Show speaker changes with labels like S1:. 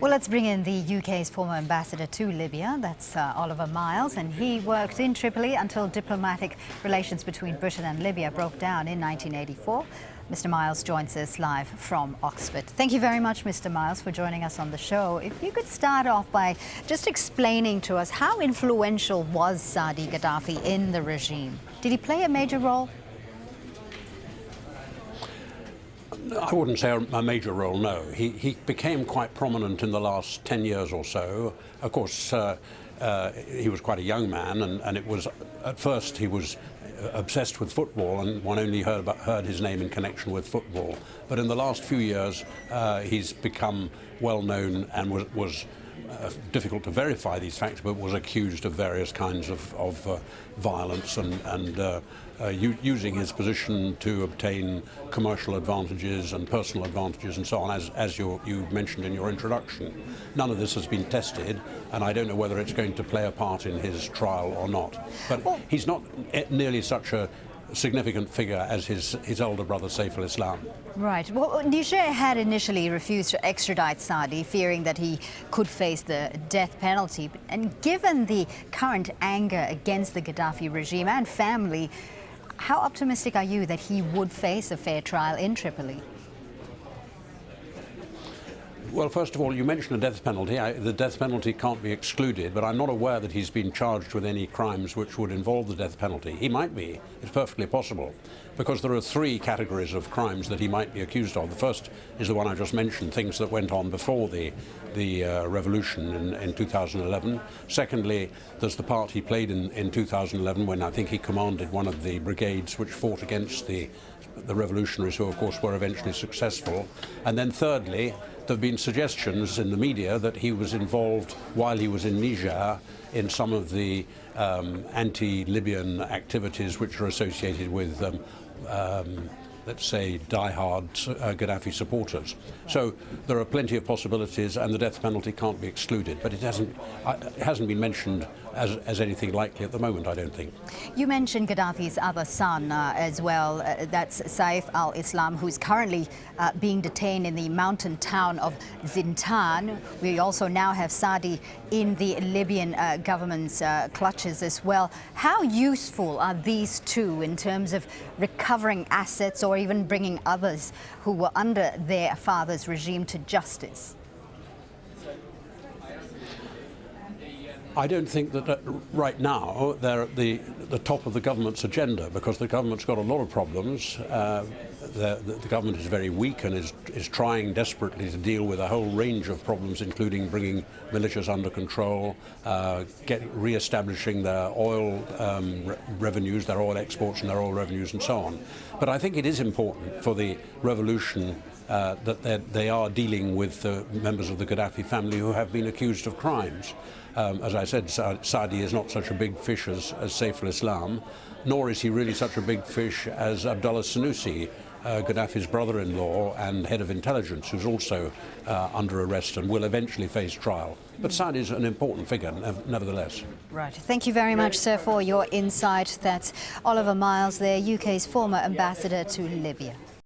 S1: Well, let's bring in the UK's former ambassador to Libya. That's Oliver Miles, and he worked in Tripoli until diplomatic relations between Britain and Libya broke down in 1984. Mr. Miles joins us live from Oxford. Thank you very much, Mr. Miles, for joining us on the show. If you could start off by just explaining to us how influential was Saadi Gaddafi in the regime? Did he play a major role?
S2: I wouldn't say a major role, no. He became quite prominent in the last 10 years or so. Of course, he was quite a young man, and it was, at first he was obsessed with football, and one only heard his name in connection with football. But in the last few years, he's become well known and was difficult to verify these facts, but was accused of various kinds of violence and using his position to obtain commercial advantages and personal advantages and so on, as you mentioned in your introduction. None of this has been tested, and I don't know whether it's going to play a part in his trial or not. But he's not nearly such a significant figure as his older brother Saif al-Islam.
S1: Right. Well, Niger had initially refused to extradite Saadi, fearing that he could face the death penalty. And given the current anger against the Gaddafi regime and family, how optimistic are you that he would face a fair trial in Tripoli?
S2: Well, first of all, you mentioned the death penalty. The death penalty can't be excluded, but I'm not aware that he's been charged with any crimes which would involve the death penalty. He might be. It's perfectly possible, because there are three categories of crimes that he might be accused of. The first is the one I just mentioned, things that went on before the revolution in 2011. Secondly, there's the part he played in 2011 when I think he commanded one of the brigades which fought against the revolutionaries, who of course were eventually successful. And then thirdly, there have been suggestions in the media that he was involved while he was in Niger in some of the anti-Libyan activities which are associated with let's say, die-hard Gaddafi supporters. So there are plenty of possibilities, and the death penalty can't be excluded, but it hasn't been mentioned as anything likely at the moment, I don't think.
S1: You mentioned Gaddafi's other son as well. That's Saif al-Islam, who's currently being detained in the mountain town of Zintan. We also now have Saadi in the Libyan government's clutches as well. How useful are these two in terms of recovering assets or even bringing others who were under their father's regime to justice?
S2: I don't think that right now they're at the top of the government's agenda, because the government's got a lot of problems. The government is very weak and is trying desperately to deal with a whole range of problems, including bringing militias under control, re-establishing their oil revenues, their oil exports and their oil revenues and so on. But I think it is important for the revolution that they are dealing with members of the Gaddafi family who have been accused of crimes. As I said, Saadi is not such a big fish as Saif al-Islam, nor is he really such a big fish as Abdullah Sanusi, Gaddafi's brother-in-law and head of intelligence, who's also under arrest and will eventually face trial. But Saadi is an important figure, nevertheless.
S1: Right. Thank you very much, sir, for your insight. That's Oliver Miles, the UK's former ambassador to Libya.